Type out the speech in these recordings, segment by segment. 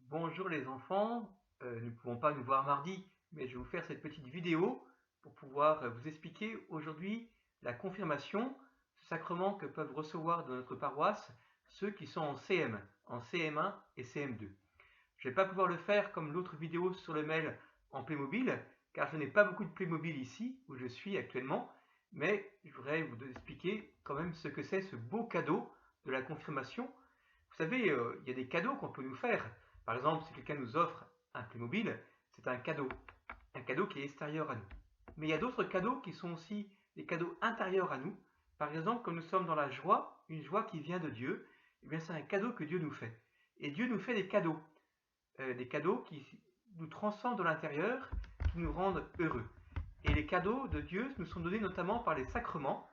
Bonjour les enfants, nous ne pouvons pas nous voir mardi, mais je vais vous faire cette petite vidéo pour pouvoir vous expliquer aujourd'hui la confirmation, ce sacrement que peuvent recevoir dans notre paroisse ceux qui sont en CM, en CM1 et CM2. Je ne vais pas pouvoir le faire comme l'autre vidéo sur le mail en Playmobil, car je n'ai pas beaucoup de Playmobil ici, où je suis actuellement, mais je voudrais vous expliquer quand même ce que c'est ce beau cadeau de la confirmation. Vous savez, il y a des cadeaux qu'on peut nous faire. Par exemple, si quelqu'un nous offre un Playmobil, c'est un cadeau qui est extérieur à nous. Mais il y a d'autres cadeaux qui sont aussi des cadeaux intérieurs à nous. Par exemple, quand nous sommes dans la joie, une joie qui vient de Dieu, eh bien c'est un cadeau que Dieu nous fait. Et Dieu nous fait des cadeaux qui nous transcendent de l'intérieur, qui nous rendent heureux. Et les cadeaux de Dieu nous sont donnés notamment par les sacrements.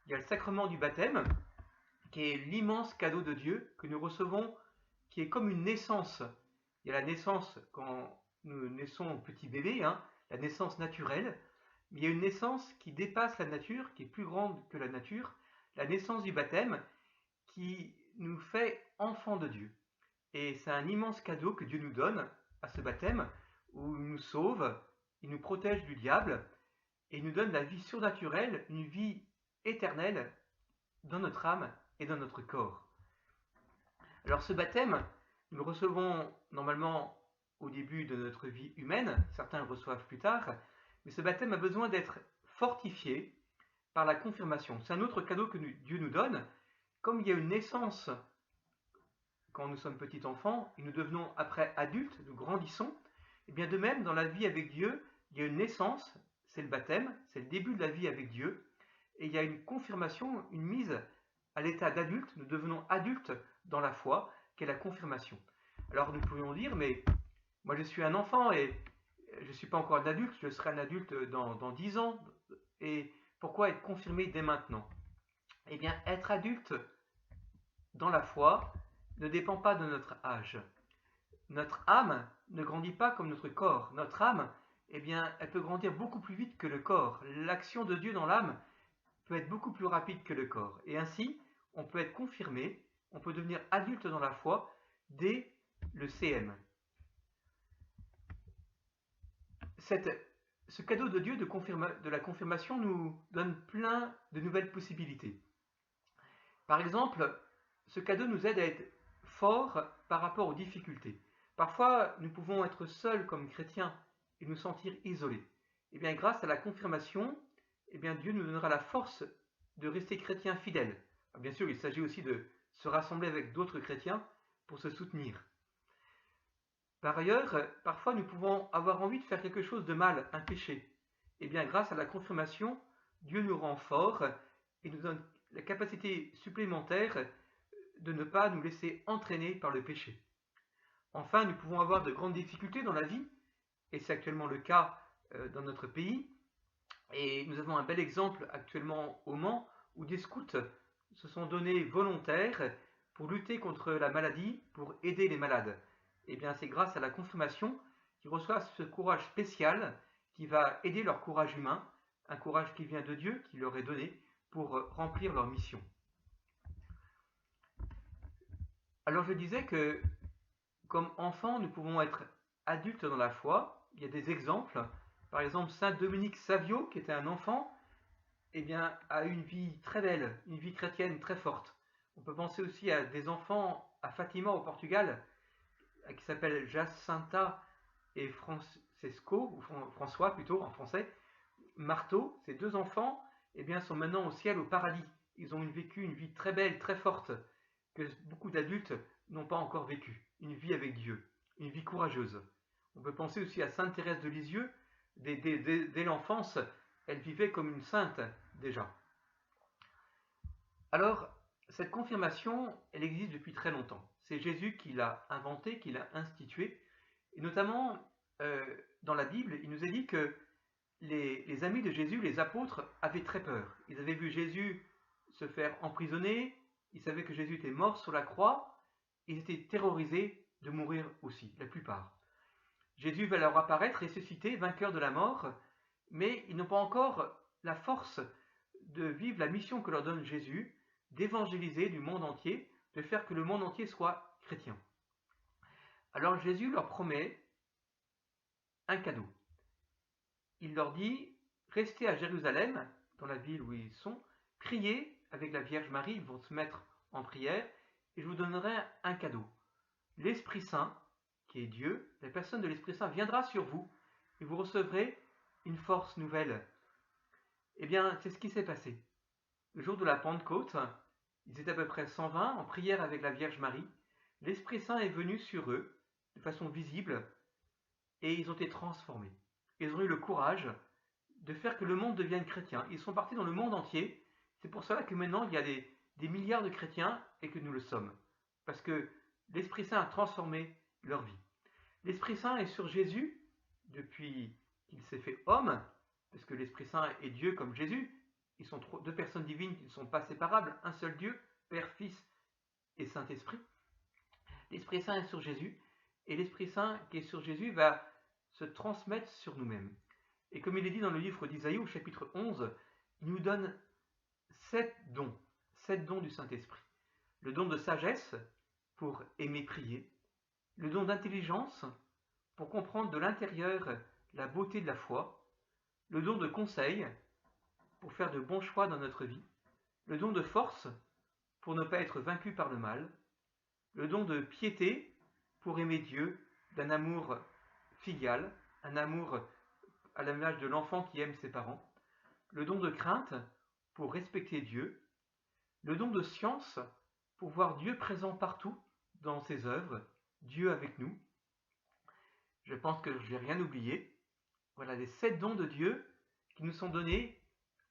Il y a le sacrement du baptême, qui est l'immense cadeau de Dieu que nous recevons, qui est comme une naissance. Il y a la naissance quand nous naissons petit bébé, la naissance naturelle, mais il y a une naissance qui dépasse la nature, qui est plus grande que la nature, la naissance du baptême, qui nous fait enfants de Dieu. Et c'est un immense cadeau que Dieu nous donne à ce baptême, où il nous sauve, il nous protège du diable, et il nous donne la vie surnaturelle, une vie éternelle dans notre âme et dans notre corps. Alors ce baptême, nous le recevons normalement au début de notre vie humaine, certains le reçoivent plus tard, mais ce baptême a besoin d'être fortifié par la confirmation. C'est un autre cadeau que Dieu nous donne. Comme il y a une naissance quand nous sommes petits enfants et nous devenons après adultes, nous grandissons, et bien de même dans la vie avec Dieu, il y a une naissance, c'est le baptême, c'est le début de la vie avec Dieu, et il y a une confirmation, une mise à l'état d'adulte, nous devenons adultes dans la foi, qu'est la confirmation. Alors nous pourrions dire, mais moi je suis un enfant et je ne suis pas encore un adulte, je serai un adulte dans 10 ans, et pourquoi être confirmé dès maintenant? Eh bien, être adulte dans la foi ne dépend pas de notre âge. Notre âme ne grandit pas comme notre corps. Notre âme, eh bien, elle peut grandir beaucoup plus vite que le corps. L'action de Dieu dans l'âme peut être beaucoup plus rapide que le corps. Et ainsi, on peut être confirmé, on peut devenir adulte dans la foi dès le CM. Ce cadeau de Dieu de la confirmation nous donne plein de nouvelles possibilités. Par exemple, ce cadeau nous aide à être forts par rapport aux difficultés. Parfois, nous pouvons être seuls comme chrétiens et nous sentir isolés. Et bien, grâce à la confirmation, eh bien, Dieu nous donnera la force de rester chrétiens fidèles. Bien sûr, il s'agit aussi de se rassembler avec d'autres chrétiens pour se soutenir. Par ailleurs, parfois nous pouvons avoir envie de faire quelque chose de mal, un péché. Eh bien, grâce à la confirmation, Dieu nous rend forts et nous donne la capacité supplémentaire de ne pas nous laisser entraîner par le péché. Enfin, nous pouvons avoir de grandes difficultés dans la vie, et c'est actuellement le cas dans notre pays. Et nous avons un bel exemple actuellement au Mans, où des scouts se sont donnés volontaires pour lutter contre la maladie, pour aider les malades. Et bien, c'est grâce à la confirmation qu'ils reçoivent ce courage spécial qui va aider leur courage humain, un courage qui vient de Dieu, qui leur est donné pour remplir leur mission. Alors je disais que comme enfants, nous pouvons être adultes dans la foi. Il y a des exemples. Par exemple, Saint Dominique Savio, qui était un enfant, eh bien, a une vie très belle, une vie chrétienne très forte. On peut penser aussi à des enfants à Fatima au Portugal, qui s'appellent Jacinta et Francesco, ou François plutôt en français. Marteau, ces deux enfants, eh bien, sont maintenant au ciel, au paradis. Ils ont vécu une vie très belle, très forte, que beaucoup d'adultes n'ont pas encore vécu. Une vie avec Dieu, une vie courageuse. On peut penser aussi à Sainte Thérèse de Lisieux. Dès l'enfance, elle vivait comme une sainte déjà. Alors, cette confirmation, elle existe depuis très longtemps. C'est Jésus qui l'a inventée, qui l'a instituée. Et notamment, dans la Bible, il nous est dit que les amis de Jésus, les apôtres, avaient très peur. Ils avaient vu Jésus se faire emprisonner, ils savaient que Jésus était mort sur la croix, ils étaient terrorisés de mourir aussi, la plupart. Jésus va leur apparaître, ressuscité, vainqueur de la mort, mais ils n'ont pas encore la force de vivre la mission que leur donne Jésus, d'évangéliser du monde entier, de faire que le monde entier soit chrétien. Alors Jésus leur promet un cadeau. Il leur dit, restez à Jérusalem, dans la ville où ils sont, priez avec la Vierge Marie, ils vont se mettre en prière, et je vous donnerai un cadeau. L'Esprit Saint, qui est Dieu, la personne de l'Esprit Saint viendra sur vous, et vous recevrez une force nouvelle. Eh bien, c'est ce qui s'est passé. Le jour de la Pentecôte, ils étaient à peu près 120 en prière avec la Vierge Marie. L'Esprit Saint est venu sur eux de façon visible et ils ont été transformés. Ils ont eu le courage de faire que le monde devienne chrétien. Ils sont partis dans le monde entier. C'est pour cela que maintenant il y a des milliards de chrétiens et que nous le sommes. Parce que l'Esprit Saint a transformé leur vie. L'Esprit Saint est sur Jésus depuis qu'il s'est fait homme, parce que l'Esprit Saint est Dieu comme Jésus. Ils sont deux personnes divines qui ne sont pas séparables, un seul Dieu, Père, Fils et Saint-Esprit. L'Esprit Saint est sur Jésus, et l'Esprit Saint qui est sur Jésus va se transmettre sur nous-mêmes. Et comme il est dit dans le livre d'Isaïe au chapitre 11, il nous donne 7 dons du Saint-Esprit. Le don de sagesse pour aimer prier, le don d'intelligence pour comprendre de l'intérieur la beauté de la foi, le don de conseil pour faire de bons choix dans notre vie, le don de force pour ne pas être vaincu par le mal, le don de piété pour aimer Dieu d'un amour filial, un amour à l'image de l'enfant qui aime ses parents, le don de crainte pour respecter Dieu, le don de science pour voir Dieu présent partout dans ses œuvres, Dieu avec nous. Je pense que je n'ai rien oublié. Voilà les 7 dons de Dieu qui nous sont donnés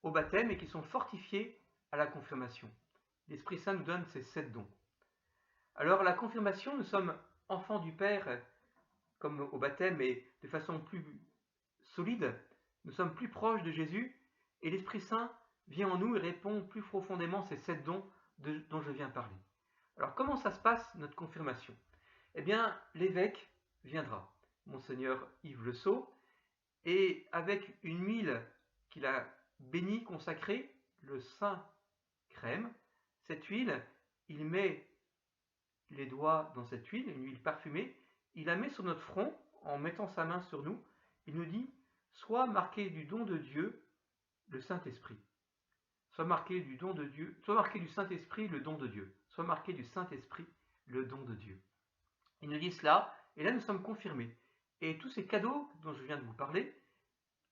au baptême et qui sont fortifiés à la confirmation. L'Esprit Saint nous donne ces 7 dons. Alors la confirmation, nous sommes enfants du Père comme au baptême, mais de façon plus solide. Nous sommes plus proches de Jésus et l'Esprit Saint vient en nous et répond plus profondément ces 7 dons dont je viens parler. Alors comment ça se passe notre confirmation? Eh bien, l'évêque viendra, Monseigneur Yves Le Sceau, et avec une huile qu'il a bénie, consacrée, le Saint Crème, cette huile, il met les doigts dans cette huile, une huile parfumée, il la met sur notre front en mettant sa main sur nous, il nous dit, sois marqué du don de Dieu, le Saint-Esprit. Sois marqué du don de Dieu, sois marqué du Saint-Esprit, le don de Dieu. Sois marqué du Saint-Esprit, le don de Dieu. Il nous dit cela, et là nous sommes confirmés. Et tous ces cadeaux dont je viens de vous parler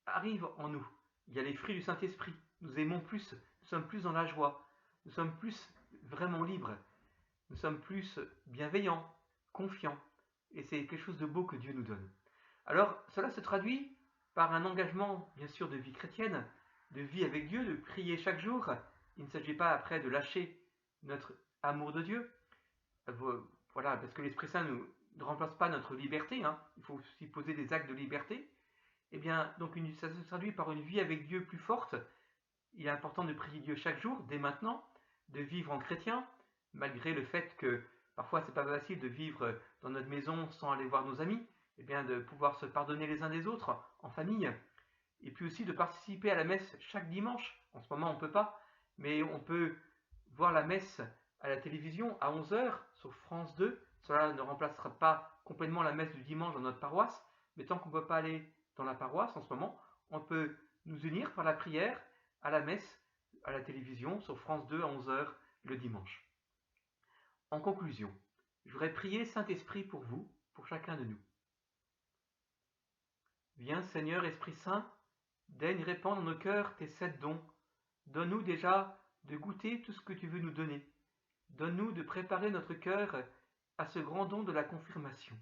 arrivent en nous. Il y a les fruits du Saint-Esprit. Nous aimons plus, nous sommes plus dans la joie, nous sommes plus vraiment libres, nous sommes plus bienveillants, confiants. Et c'est quelque chose de beau que Dieu nous donne. Alors, cela se traduit par un engagement, bien sûr, de vie chrétienne, de vie avec Dieu, de prier chaque jour. Il ne s'agit pas après de lâcher notre amour de Dieu. Voilà, parce que l'Esprit Saint ne remplace pas notre liberté. Il faut aussi poser des actes de liberté. Eh bien, donc ça se traduit par une vie avec Dieu plus forte. Il est important de prier Dieu chaque jour, dès maintenant, de vivre en chrétien, malgré le fait que parfois c'est pas facile de vivre dans notre maison sans aller voir nos amis. Eh bien, de pouvoir se pardonner les uns des autres en famille. Et puis aussi de participer à la messe chaque dimanche. En ce moment, on ne peut pas, mais on peut voir la messe à la télévision à 11h sur France 2. Cela ne remplacera pas complètement la messe du dimanche dans notre paroisse, mais tant qu'on ne peut pas aller dans la paroisse en ce moment, on peut nous unir par la prière à la messe à la télévision sur France 2 à 11h le dimanche. En conclusion, je voudrais prier Saint-Esprit pour vous, pour chacun de nous. Viens Seigneur Esprit Saint, daigne répandre dans nos cœurs tes 7 dons. Donne-nous déjà de goûter tout ce que tu veux nous donner. Donne-nous de préparer notre cœur à ce grand don de la confirmation.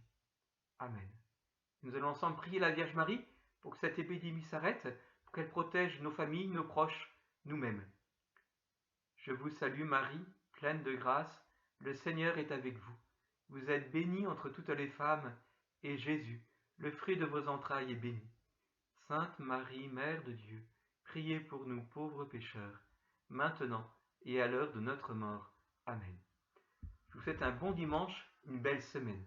Amen. Nous allons ensemble prier la Vierge Marie pour que cette épidémie s'arrête, pour qu'elle protège nos familles, nos proches, nous-mêmes. Je vous salue Marie, pleine de grâce, le Seigneur est avec vous. Vous êtes bénie entre toutes les femmes, et Jésus, le fruit de vos entrailles, est béni. Sainte Marie, Mère de Dieu, priez pour nous pauvres pécheurs, maintenant et à l'heure de notre mort. Amen. Je vous souhaite un bon dimanche, une belle semaine.